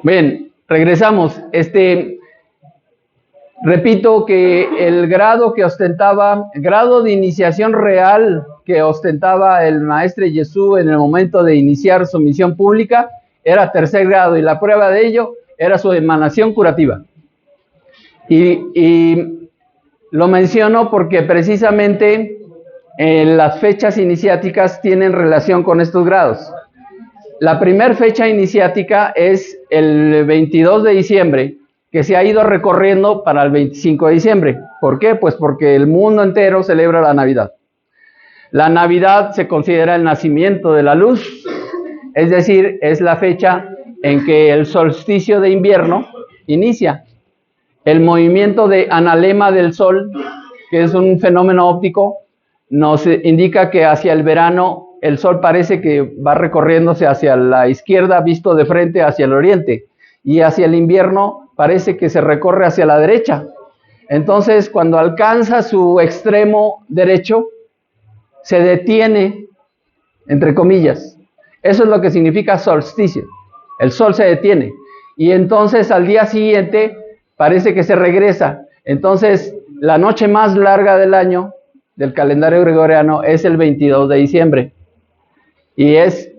Bien, regresamos. Repito que el grado de iniciación real que ostentaba el Maestro Jesús en el momento de iniciar su misión pública era tercer grado, y la prueba de ello era su emanación curativa. Y lo menciono porque precisamente las fechas iniciáticas tienen relación con estos grados. La primera fecha iniciática es el 22 de diciembre, que se ha ido recorriendo para el 25 de diciembre. ¿Por qué? Pues porque el mundo entero celebra la Navidad. La Navidad se considera el nacimiento de la luz, es decir, es la fecha en que el solsticio de invierno inicia. El movimiento de analema del Sol, que es un fenómeno óptico, nos indica que hacia el verano el Sol parece que va recorriéndose hacia la izquierda, visto de frente hacia el oriente, y hacia el invierno parece que se recorre hacia la derecha. Entonces, cuando alcanza su extremo derecho, se detiene, entre comillas. Eso es lo que significa solsticio. El Sol se detiene. Y entonces al día siguiente parece que se regresa. Entonces, la noche más larga del año, del calendario gregoriano, es el 22 de diciembre. Y es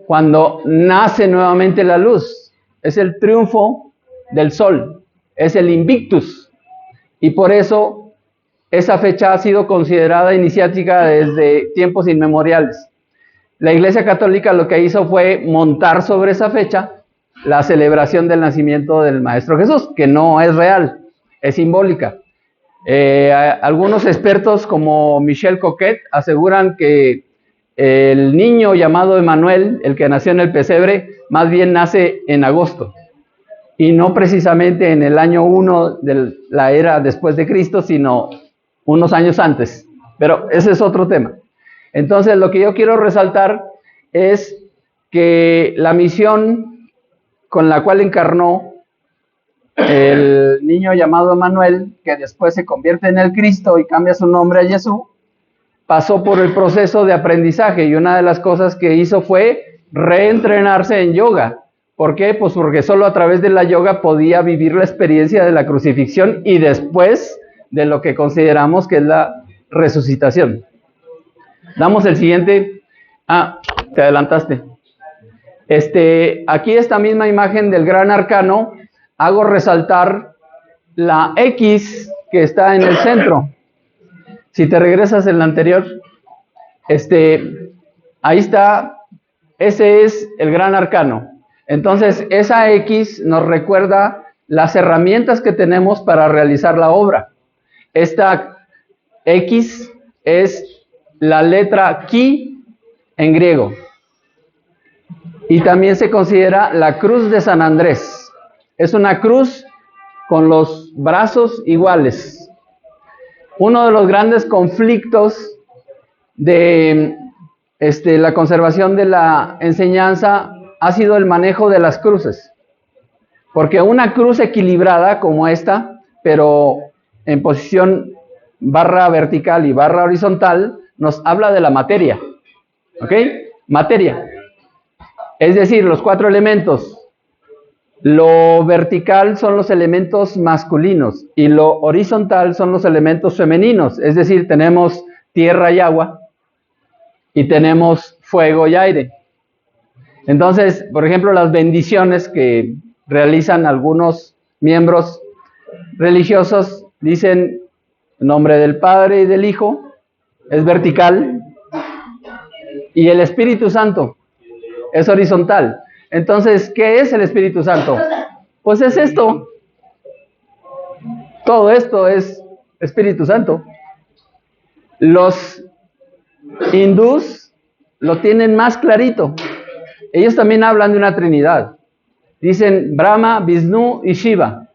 cuando nace nuevamente la luz. Es el triunfo del Sol. Es el Invictus. Y por eso esa fecha ha sido considerada iniciática desde tiempos inmemoriales. La Iglesia Católica lo que hizo fue montar sobre esa fecha la celebración del nacimiento del Maestro Jesús, que no es real, es simbólica. Algunos expertos como Michel Coquet aseguran que el niño llamado Emmanuel, el que nació en el pesebre, más bien nace en agosto, y no precisamente en el año 1 de la era después de Cristo, sino unos años antes. Pero ese es otro tema. Entonces, lo que yo quiero resaltar es que la misión con la cual encarnó el niño llamado Emmanuel, que después se convierte en el Cristo y cambia su nombre a Jesús, pasó por el proceso de aprendizaje, y una de las cosas que hizo fue reentrenarse en yoga. ¿Por qué? Pues porque solo a través de la yoga podía vivir la experiencia de la crucifixión y después de lo que consideramos que es la resucitación. Damos el siguiente. Te adelantaste. Aquí esta misma imagen del gran arcano, hago resaltar la X que está en el centro. Si te regresas en la anterior, ahí está, ese es el gran arcano. Entonces, esa X nos recuerda las herramientas que tenemos para realizar la obra. Esta X es la letra Chi en griego. Y también se considera la cruz de San Andrés. Es una cruz con los brazos iguales. Uno de los grandes conflictos de la conservación de la enseñanza ha sido el manejo de las cruces. Porque una cruz equilibrada como esta, pero en posición barra vertical y barra horizontal, nos habla de la materia. ¿Ok? Materia. Es decir, los 4 elementos. Lo vertical son los elementos masculinos y lo horizontal son los elementos femeninos. Es decir, tenemos tierra y agua y tenemos fuego y aire. Entonces, por ejemplo, las bendiciones que realizan algunos miembros religiosos dicen en nombre del Padre y del Hijo, es vertical, y el Espíritu Santo es horizontal. Entonces, ¿qué es el Espíritu Santo? Pues es esto. Todo esto es Espíritu Santo. Los hindús lo tienen más clarito. Ellos también hablan de una Trinidad. Dicen Brahma, Vishnu y Shiva.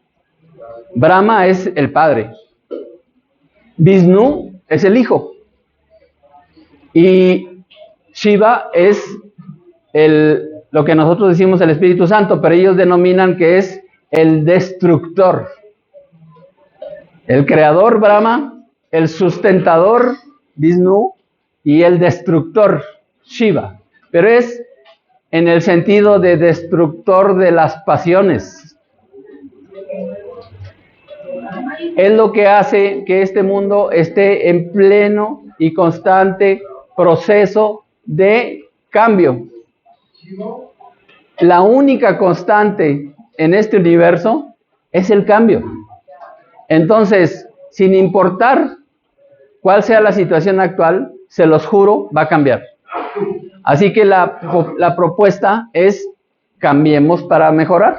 Brahma es el Padre. Vishnu es el Hijo. Y Shiva es lo que nosotros decimos el Espíritu Santo, pero ellos denominan que es el destructor. El creador Brahma, el sustentador Vishnu y el destructor Shiva. Pero es en el sentido de destructor de las pasiones. Es lo que hace que este mundo esté en pleno y constante proceso de cambio. La única constante en este universo es el cambio. Entonces, sin importar cuál sea la situación actual, se los juro, va a cambiar. Así que la propuesta es cambiemos para mejorar.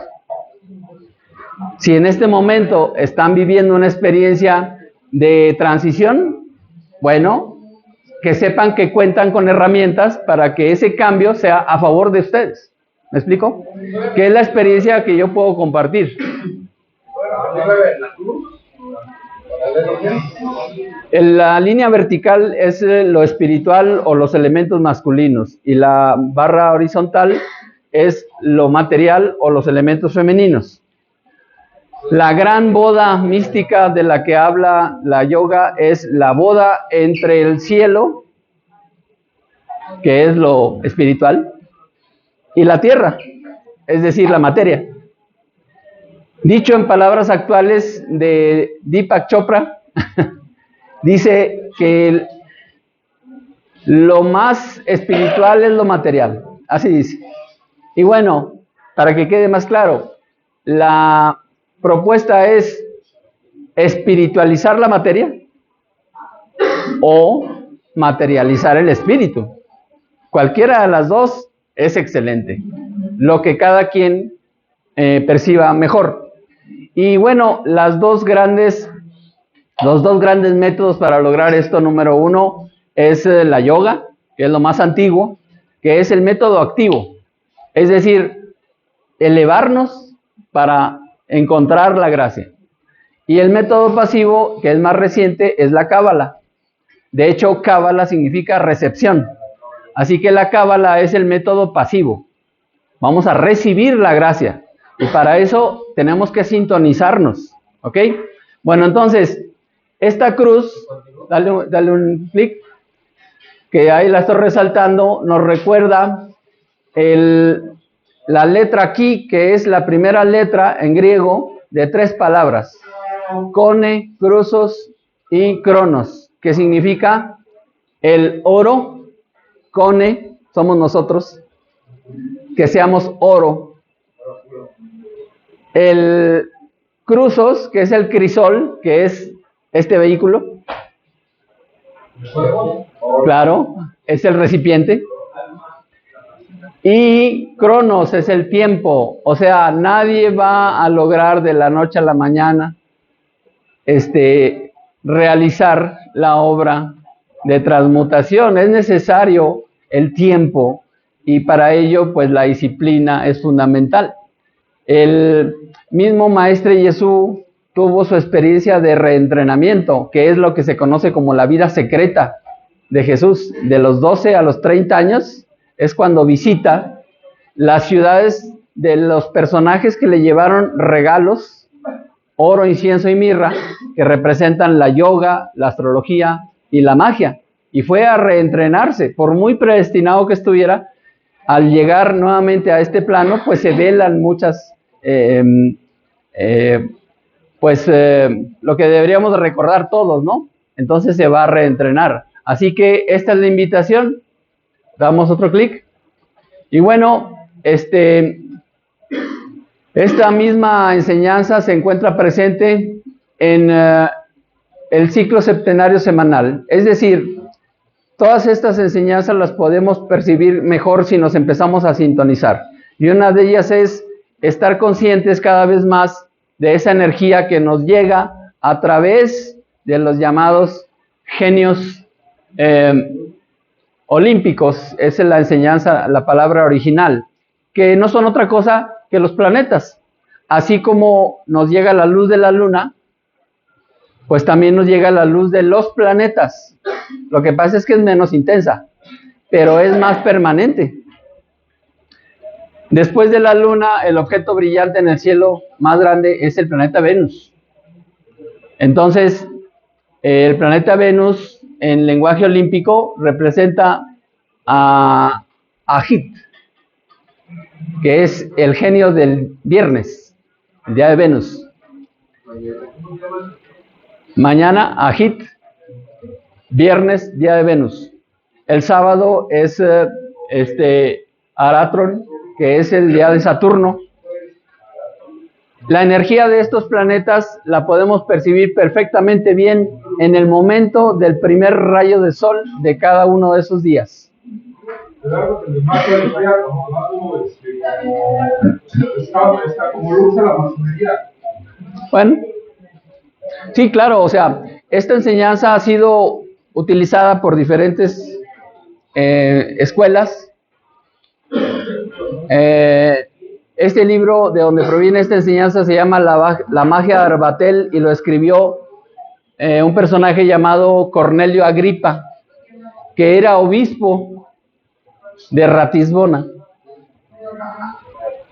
Si en este momento están viviendo una experiencia de transición, bueno, que sepan que cuentan con herramientas para que ese cambio sea a favor de ustedes. ¿Me explico? Que es la experiencia que yo puedo compartir. La línea vertical es lo espiritual o los elementos masculinos y la barra horizontal es lo material o los elementos femeninos. La gran boda mística de la que habla la yoga es la boda entre el cielo, que es lo espiritual, y la tierra, es decir, la materia. Dicho en palabras actuales de Deepak Chopra, dice que lo más espiritual es lo material, así dice. Y bueno, para que quede más claro, la propuesta es espiritualizar la materia o materializar el espíritu. Cualquiera de las dos es excelente, lo que cada quien perciba mejor. Y bueno, los dos grandes métodos para lograr esto, número uno, es la yoga, que es lo más antiguo, que es el método activo, es decir, elevarnos para encontrar la gracia. Y el método pasivo, que es más reciente, es la cábala. De hecho, cábala significa recepción. Así que la cábala es el método pasivo. Vamos a recibir la gracia. Y para eso tenemos que sintonizarnos. ¿Ok? Bueno, entonces, esta cruz, dale un clic, que ahí la estoy resaltando, nos recuerda la letra ki, que es la primera letra en griego de 3 palabras. Kone, Krusos y Cronos, que significa el oro. Kone, somos nosotros, que seamos oro. El Krusos, que es el crisol, que es este vehículo. Claro, es el recipiente. Y Cronos es el tiempo, o sea, nadie va a lograr de la noche a la mañana realizar la obra de transmutación. Es necesario el tiempo y para ello pues la disciplina es fundamental. El mismo Maestro Jesús tuvo su experiencia de reentrenamiento, que es lo que se conoce como la vida secreta de Jesús. De los 12 a los 30 años es cuando visita las ciudades de los personajes que le llevaron regalos, oro, incienso y mirra, que representan la yoga, la astrología y la magia. Y fue a reentrenarse, por muy predestinado que estuviera. Al llegar nuevamente a este plano, pues se velan muchas, lo que deberíamos de recordar todos, ¿no? Entonces se va a reentrenar. Así que esta es la invitación. Damos otro clic. Y bueno, esta misma enseñanza se encuentra presente en el ciclo septenario semanal. Es decir, todas estas enseñanzas las podemos percibir mejor si nos empezamos a sintonizar. Y una de ellas es estar conscientes cada vez más de esa energía que nos llega a través de los llamados genios olímpicos. Esa es la enseñanza, la palabra original, que no son otra cosa que los planetas. Así como nos llega la luz de la luna, pues también nos llega la luz de los planetas. Lo que pasa es que es menos intensa, pero es más permanente. Después de la luna, el objeto brillante en el cielo más grande es el planeta Venus. Entonces, el planeta Venus, en lenguaje olímpico, representa a Hit. que es el genio del viernes, el día de Venus. Mañana, Ajit, viernes, día de Venus. El sábado es Aratron, que es el día de Saturno. La energía de estos planetas la podemos percibir perfectamente bien en el momento del primer rayo de sol de cada uno de esos días. Bueno, sí, claro, o sea, esta enseñanza ha sido utilizada por diferentes escuelas. Este libro de donde proviene esta enseñanza se llama La magia de Arbatel y lo escribió un personaje llamado Cornelio Agripa, que era obispo de Ratisbona.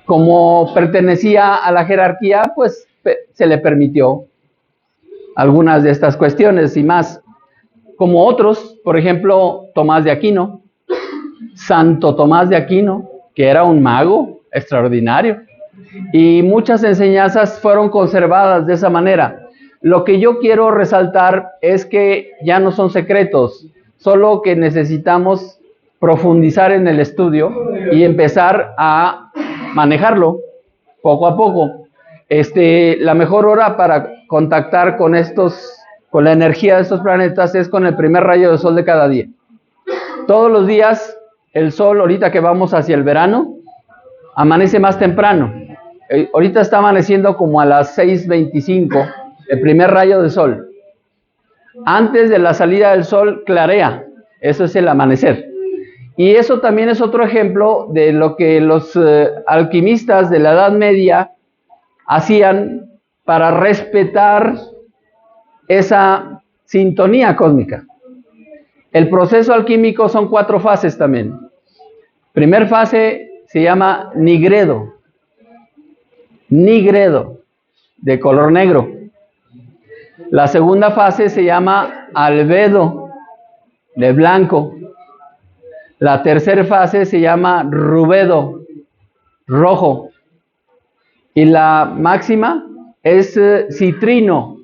Como pertenecía a la jerarquía, pues se le permitió algunas de estas cuestiones y más. Como otros, por ejemplo, Tomás de Aquino, Santo Tomás de Aquino, que era un mago extraordinario. Y muchas enseñanzas fueron conservadas de esa manera. Lo que yo quiero resaltar es que ya no son secretos, solo que necesitamos profundizar en el estudio y empezar a manejarlo poco a poco. La mejor hora para contactar con la energía de estos planetas es con el primer rayo de sol de cada día. Todos los días el sol, ahorita que vamos hacia el verano, amanece más temprano. Ahorita está amaneciendo como a las 6:25, el primer rayo de sol. Antes de la salida del sol clarea, eso es el amanecer. Y eso también es otro ejemplo de lo que los alquimistas de la Edad Media hacían para respetar esa sintonía cósmica. El proceso alquímico son 4 fases también. Primer fase se llama nigredo, de color negro. La segunda fase se llama albedo, de blanco. La tercera fase se llama rubedo, rojo. Y la máxima es citrino,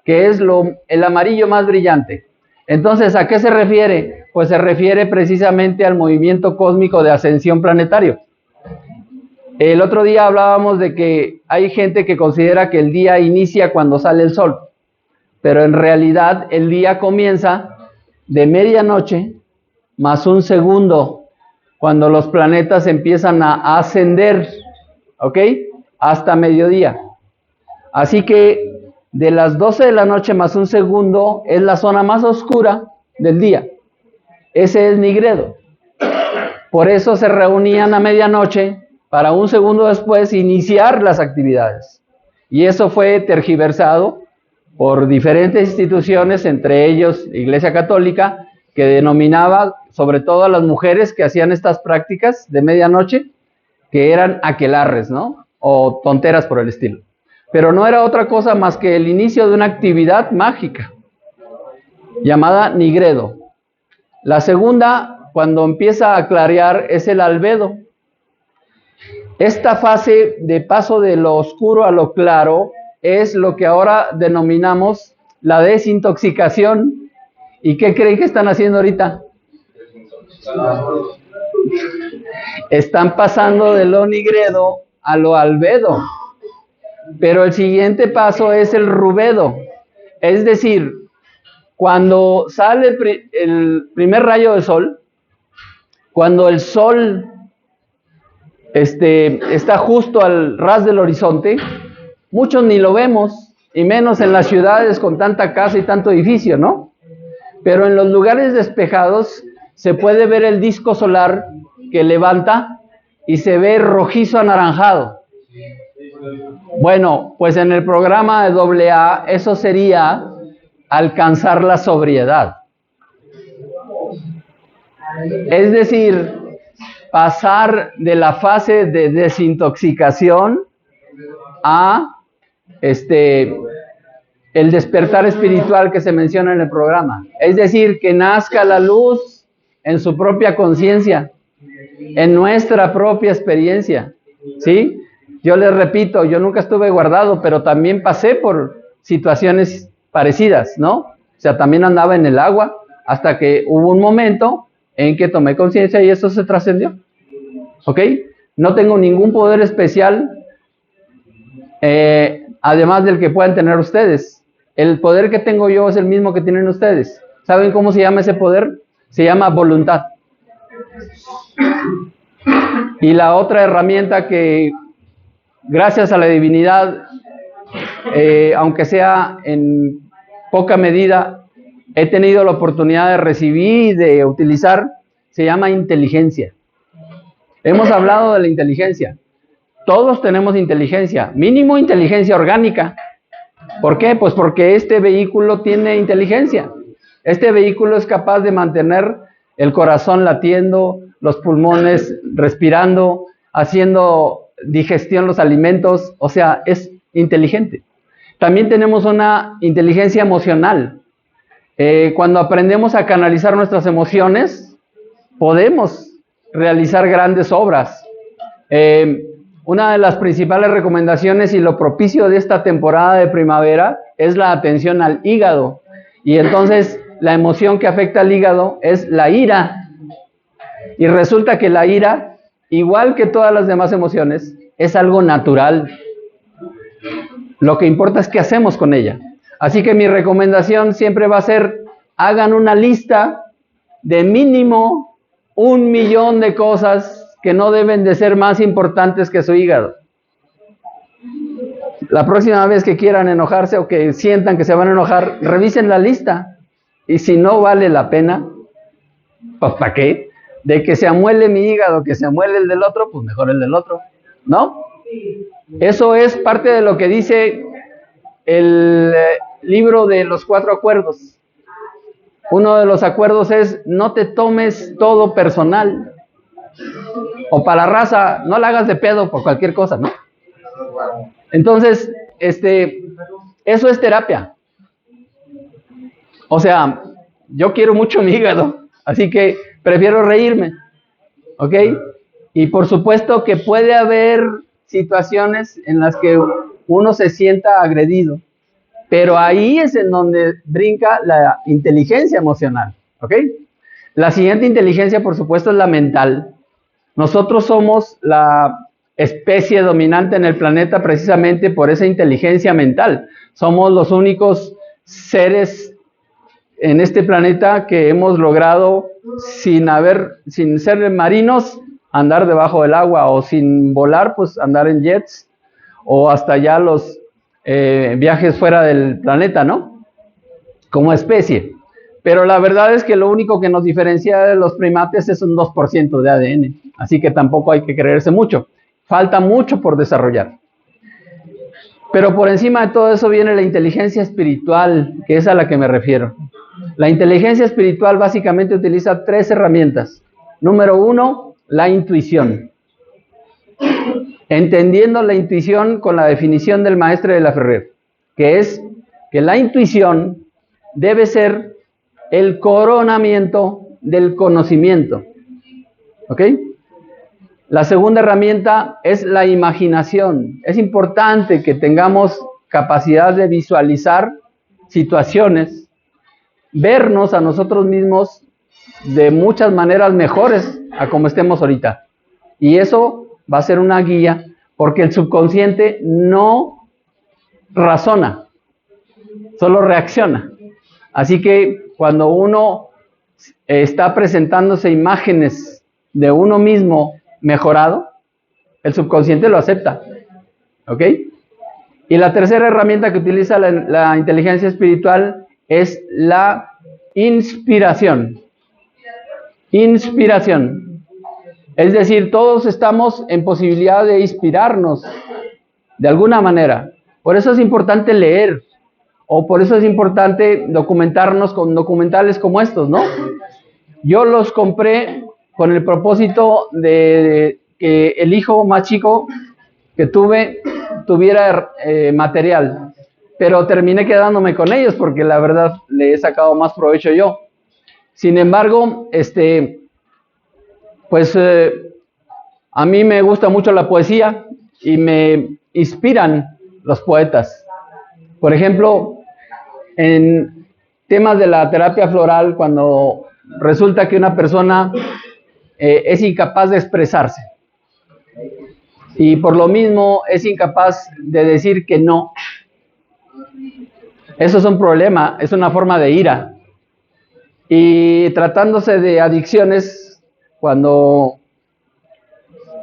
que es el amarillo más brillante. Entonces, ¿a qué se refiere? Pues se refiere precisamente al movimiento cósmico de ascensión planetario. El otro día hablábamos de que hay gente que considera que el día inicia cuando sale el sol, pero en realidad el día comienza de medianoche más un segundo, cuando los planetas empiezan a ascender, ¿ok? Hasta mediodía. Así que de las 12 de la noche más un segundo es la zona más oscura del día. Ese es nigredo. Por eso se reunían a medianoche para un segundo después iniciar las actividades. Y eso fue tergiversado por diferentes instituciones, entre ellos Iglesia Católica, que denominaba sobre todo a las mujeres que hacían estas prácticas de medianoche, que eran aquelarres, ¿no? O tonteras por el estilo. Pero no era otra cosa más que el inicio de una actividad mágica, llamada nigredo. La segunda, cuando empieza a clarear, es el albedo. Esta fase de paso de lo oscuro a lo claro es lo que ahora denominamos la desintoxicación. ¿Y qué creen que están haciendo ahorita? Están pasando de lo nigredo a lo albedo. Pero el siguiente paso es el rubedo. Es decir, cuando sale el primer rayo de sol, cuando el sol está justo al ras del horizonte, muchos ni lo vemos, y menos en las ciudades con tanta casa y tanto edificio, ¿no? Pero en los lugares despejados se puede ver el disco solar que levanta y se ve rojizo anaranjado. Bueno, pues en el programa de AA eso sería alcanzar la sobriedad. Es decir, pasar de la fase de desintoxicación a el despertar espiritual que se menciona en el programa. Es decir, que nazca la luz en su propia conciencia, en nuestra propia experiencia. ¿sí? Yo les repito, yo nunca estuve guardado, pero también pasé por situaciones parecidas, ¿no? O sea, también andaba en el agua hasta que hubo un momento en que tomé conciencia y eso se trascendió, ¿ok? No tengo ningún poder especial, además del que puedan tener ustedes. El poder que tengo yo es el mismo que tienen ustedes. ¿Saben cómo se llama ese poder? Se llama voluntad. Y la otra herramienta que, gracias a la divinidad, aunque sea en poca medida, he tenido la oportunidad de recibir y de utilizar, se llama inteligencia. Hemos hablado de la inteligencia. Todos tenemos inteligencia, mínimo inteligencia orgánica. ¿Por qué? Pues porque este vehículo tiene inteligencia. Este vehículo es capaz de mantener el corazón latiendo, los pulmones respirando, haciendo digestión los alimentos, o sea, es inteligente. También tenemos una inteligencia emocional. Cuando aprendemos a canalizar nuestras emociones, podemos realizar grandes obras. Una de las principales recomendaciones y lo propicio de esta temporada de primavera es la atención al hígado. Y entonces la emoción que afecta al hígado es la ira. Y resulta que la ira, igual que todas las demás emociones, es algo natural. Lo que importa es qué hacemos con ella. Así que mi recomendación siempre va a ser, hagan una lista de mínimo 1,000,000 de cosas que no deben de ser más importantes que su hígado. La próxima vez que quieran enojarse o que sientan que se van a enojar, revisen la lista. Y si no vale la pena, pues ¿para qué? De que se amuele mi hígado, que se amuele el del otro, pues mejor el del otro, ¿no? Eso es parte de lo que dice el libro de los 4 acuerdos. Uno de los acuerdos es, no te tomes todo personal. O para la raza, no la hagas de pedo por cualquier cosa, ¿no? Entonces, eso es terapia. O sea, yo quiero mucho mi hígado, así que prefiero reírme, ¿ok? Y por supuesto que puede haber situaciones en las que uno se sienta agredido, pero ahí es en donde brinca la inteligencia emocional, ¿ok? La siguiente inteligencia, por supuesto, es la mental. Nosotros somos la especie dominante en el planeta precisamente por esa inteligencia mental. Somos los únicos seres en este planeta que hemos logrado, sin ser marinos, andar debajo del agua, o sin volar, pues andar en jets, o hasta ya los viajes fuera del planeta, ¿no? Como especie. Pero la verdad es que lo único que nos diferencia de los primates es un 2% de ADN. Así que tampoco hay que creerse mucho. Falta mucho por desarrollar. Pero por encima de todo eso viene la inteligencia espiritual, que es a la que me refiero. La inteligencia espiritual básicamente utiliza 3 herramientas. Número 1, la intuición. Entendiendo la intuición con la definición del maestre de la Ferrer, que es que la intuición debe ser el coronamiento del conocimiento. ¿Ok? La segunda herramienta es la imaginación. Es importante que tengamos capacidad de visualizar situaciones, vernos a nosotros mismos de muchas maneras mejores a como estemos ahorita. Y eso va a ser una guía, porque el subconsciente no razona, solo reacciona. Así que cuando uno está presentándose imágenes de uno mismo mejorado, el subconsciente lo acepta. ¿Ok? Y la tercera herramienta que utiliza la inteligencia espiritual es la inspiración. Inspiración. Es decir, todos estamos en posibilidad de inspirarnos de alguna manera. Por eso es importante leer, o por eso es importante documentarnos con documentales como estos, ¿no? Yo los compré con el propósito de que el hijo más chico que tuviera material, pero terminé quedándome con ellos porque la verdad le he sacado más provecho yo. Sin embargo, pues A mí me gusta mucho la poesía y me inspiran los poetas. Por ejemplo, en temas de la terapia floral, cuando resulta que una persona es incapaz de expresarse y por lo mismo es incapaz de decir que no, eso es un problema, es una forma de ira. Y tratándose de adicciones, cuando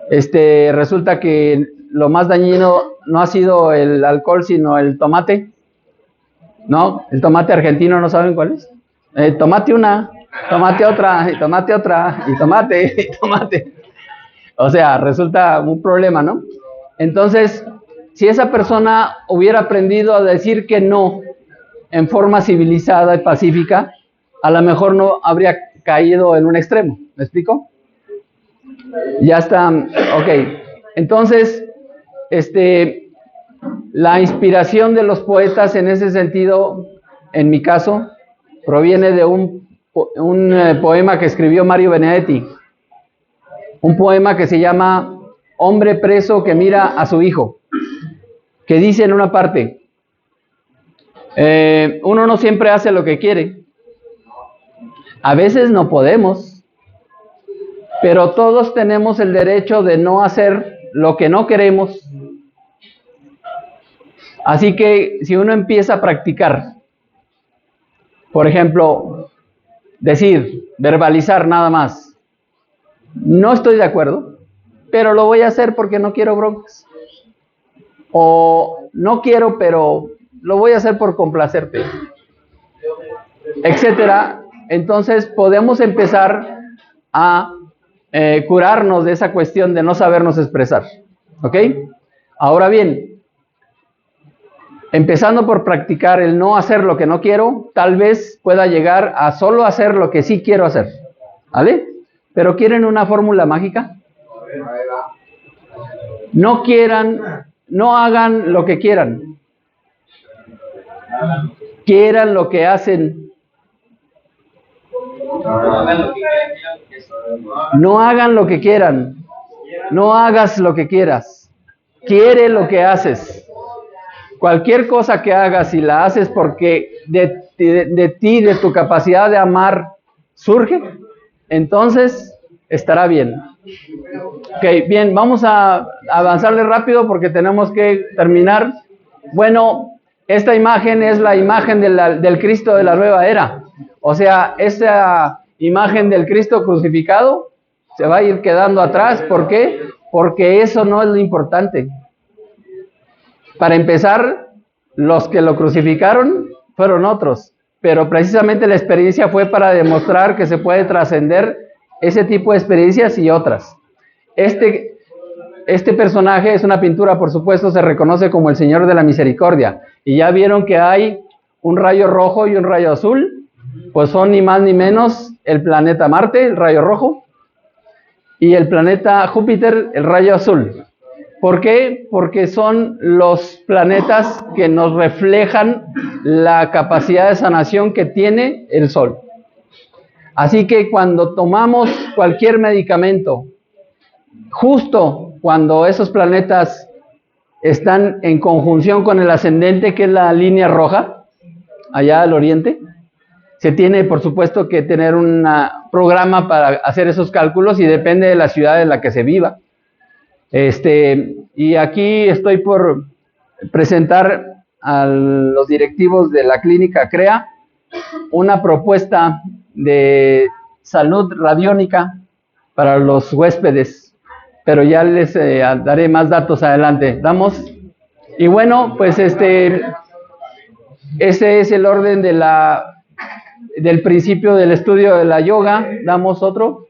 resulta que lo más dañino no ha sido el alcohol, sino el tomate, ¿no? El tomate argentino, ¿no saben cuál es? Tomate una, tomate otra, y tomate otra, y tomate, y tomate. O sea, resulta un problema, ¿no? Entonces, si esa persona hubiera aprendido a decir que no en forma civilizada y pacífica, a lo mejor no habría caído en un extremo. ¿Me explico? Ya está, ok. Entonces, la inspiración de los poetas en ese sentido, en mi caso, proviene de un poema que escribió Mario Benedetti. Un poema que se llama Hombre preso que mira a su hijo, que dice en una parte, uno no siempre hace lo que quiere, a veces no podemos, pero todos tenemos el derecho de no hacer lo que no queremos. Así que si uno empieza a practicar, por ejemplo, decir, verbalizar nada más, no estoy de acuerdo, pero lo voy a hacer porque no quiero broncas. O no quiero, pero lo voy a hacer por complacerte, etcétera. Entonces podemos empezar a curarnos de esa cuestión de no sabernos expresar. ¿Ok? Ahora bien, empezando por practicar el no hacer lo que no quiero, tal vez pueda llegar a solo hacer lo que sí quiero hacer. ¿Vale? ¿Pero quieren una fórmula mágica? No hagan lo que quieran. Quieran lo que hacen. No hagan lo que quieran. No hagas lo que quieras. Quiere lo que haces. Cualquier cosa que hagas, si la haces porque de ti, de tu capacidad de amar, surge, entonces estará bien. Ok, bien, vamos a avanzarle rápido porque tenemos que terminar. Bueno, esta imagen es la imagen del Cristo de la nueva era. O sea, esa imagen del Cristo crucificado se va a ir quedando atrás. ¿Por qué? Porque eso no es lo importante. Para empezar, los que lo crucificaron fueron otros, pero precisamente la experiencia fue para demostrar que se puede trascender ese tipo de experiencias y otras. Este personaje es una pintura, por supuesto, se reconoce como el Señor de la Misericordia. Y ya vieron que hay un rayo rojo y un rayo azul, pues son ni más ni menos el planeta Marte, el rayo rojo, y el planeta Júpiter, el rayo azul. ¿Por qué? Porque son los planetas que nos reflejan la capacidad de sanación que tiene el Sol. Así que cuando tomamos cualquier medicamento, justo cuando esos planetas están en conjunción con el ascendente, que es la línea roja, allá al oriente, se tiene, por supuesto, que tener un programa para hacer esos cálculos y depende de la ciudad en la que se viva. Y aquí estoy por presentar a los directivos de la clínica CREA una propuesta de salud radiónica para los huéspedes, pero ya les daré más datos adelante. ¿Damos? Y bueno, pues ese es el orden del principio del estudio de la yoga. Damos otro.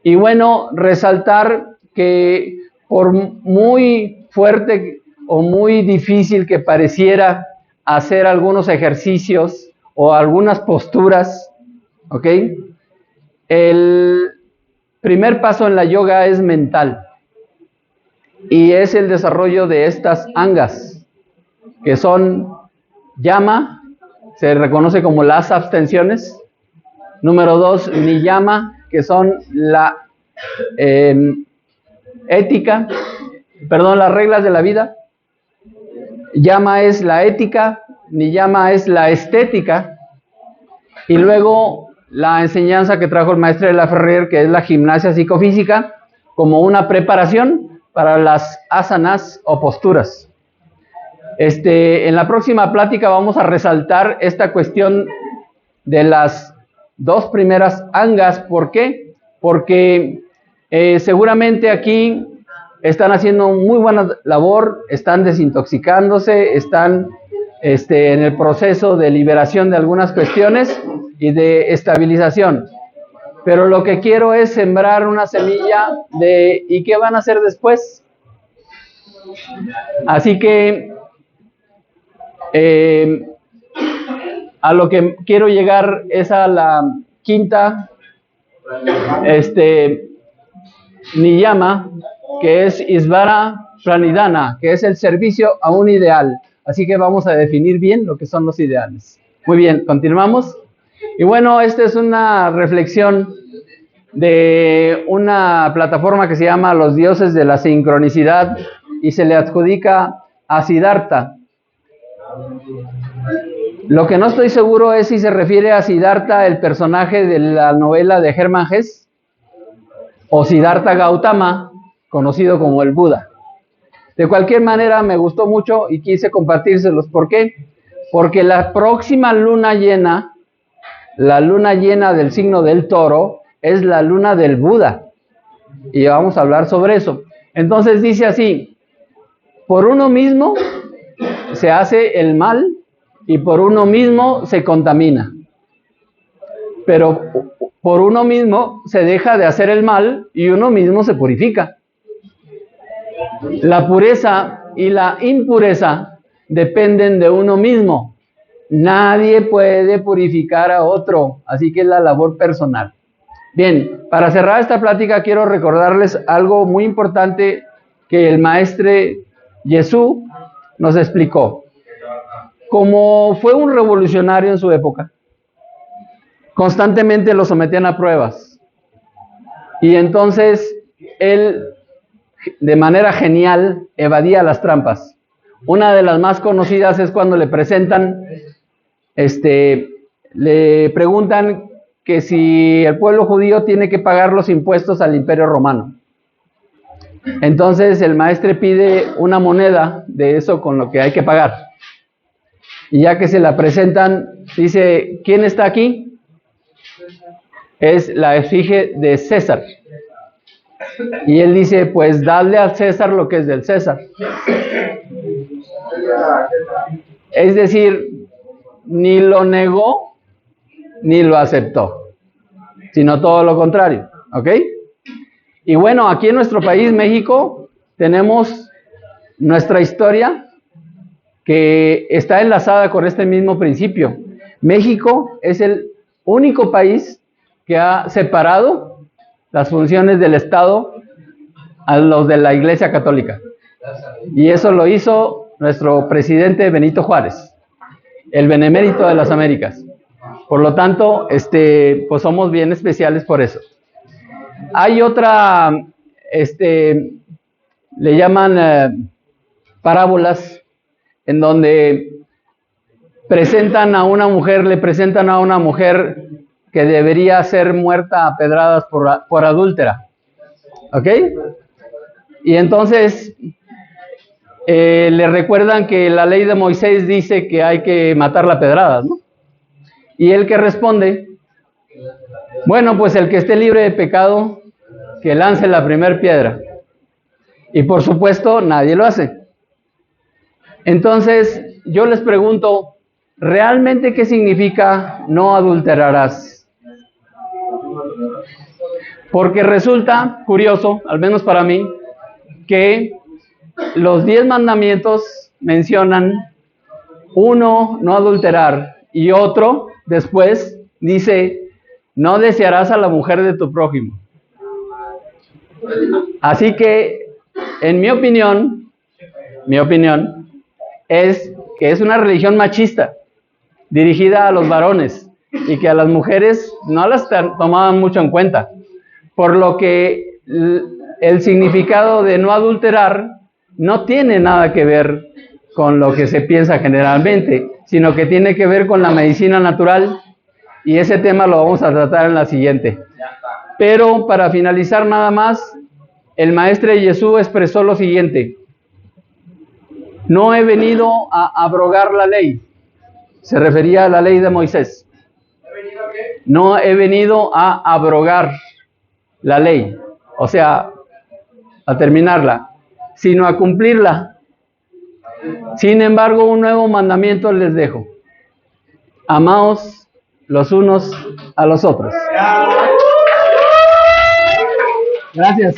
Y bueno, resaltar que por muy fuerte o muy difícil que pareciera hacer algunos ejercicios o algunas posturas, ¿ok? El primer paso en la yoga es mental y es el desarrollo de estas angas, que son yama, se reconoce como las abstenciones. Número 2, niyama, que son ética, perdón, las reglas de la vida. Yama es la ética, Niyama es la estética, y luego la enseñanza que trajo el maestro de la Ferrer, que es la gimnasia psicofísica, como una preparación para las asanas o posturas. En la próxima plática vamos a resaltar esta cuestión de las dos primeras angas. ¿Por qué? Porque seguramente aquí están haciendo muy buena labor, están desintoxicándose, están en el proceso de liberación de algunas cuestiones y de estabilización. Pero lo que quiero es sembrar una semilla de ¿y qué van a hacer después? Así que a lo que quiero llegar es a la quinta niyama, que es Isvara Pranidhana, que es el servicio a un ideal. Así que vamos a definir bien lo que son los ideales. Muy bien, continuamos. Y bueno, esta es una reflexión de una plataforma que se llama Los Dioses de la Sincronicidad y se le adjudica a Siddhartha. Lo que no estoy seguro es si se refiere a Siddhartha, el personaje de la novela de Hermann Hesse, o Siddhartha Gautama, conocido como el Buda. De cualquier manera, me gustó mucho y quise compartírselos. ¿Por qué? Porque la próxima luna llena, la luna llena del signo del Toro, es la luna del Buda. Y vamos a hablar sobre eso. Entonces dice así: por uno mismo se hace el mal y por uno mismo se contamina. Pero por uno mismo se deja de hacer el mal y uno mismo se purifica. La pureza y la impureza dependen de uno mismo. Nadie puede purificar a otro, así que es la labor personal. Bien, para cerrar esta plática quiero recordarles algo muy importante que el maestre Jesús nos explicó. Como fue un revolucionario en su época, constantemente lo sometían a pruebas. Y entonces él, de manera genial, evadía las trampas. Una de las más conocidas es cuando le presentan, le preguntan que si el pueblo judío tiene que pagar los impuestos al Imperio Romano. Entonces el maestre pide una moneda de eso con lo que hay que pagar. Y ya que se la presentan, dice: ¿quién está aquí? Es la efigie de César. Y él dice: pues dadle al César lo que es del César. Es decir, ni lo negó ni lo aceptó, sino todo lo contrario. ¿Ok? Y bueno, aquí en nuestro país, México, tenemos nuestra historia que está enlazada con este mismo principio. México es el único país que ha separado las funciones del Estado a los de la Iglesia Católica. Y eso lo hizo nuestro presidente Benito Juárez, el benemérito de las Américas. Por lo tanto, pues somos bien especiales por eso. Hay otra, le llaman parábolas, en donde presentan a una mujer, le presentan a una mujer que debería ser muerta a pedradas por adúltera. ¿Ok? Y entonces le recuerdan que la ley de Moisés dice que hay que matarla a pedradas, ¿no? Y él que responde: bueno, pues el que esté libre de pecado, que lance la primera piedra. Y por supuesto, nadie lo hace. Entonces, yo les pregunto, ¿realmente qué significa no adulterarás? Porque resulta curioso, al menos para mí, que los 10 mandamientos mencionan uno, no adulterar, y otro, después, dice: no desearás a la mujer de tu prójimo. Así que, en mi opinión es que es una religión machista, dirigida a los varones, y que a las mujeres no las tomaban mucho en cuenta. Por lo que el significado de no adulterar no tiene nada que ver con lo que se piensa generalmente, sino que tiene que ver con la medicina natural, y ese tema lo vamos a tratar en la siguiente. Pero para finalizar nada más, el Maestro Jesús expresó lo siguiente: no he venido a abrogar la ley. Se refería a la ley de Moisés. No he venido a abrogar la ley, o sea, a terminarla, sino a cumplirla. Sin embargo, un nuevo mandamiento les dejo: amaos los unos a los otros. Gracias.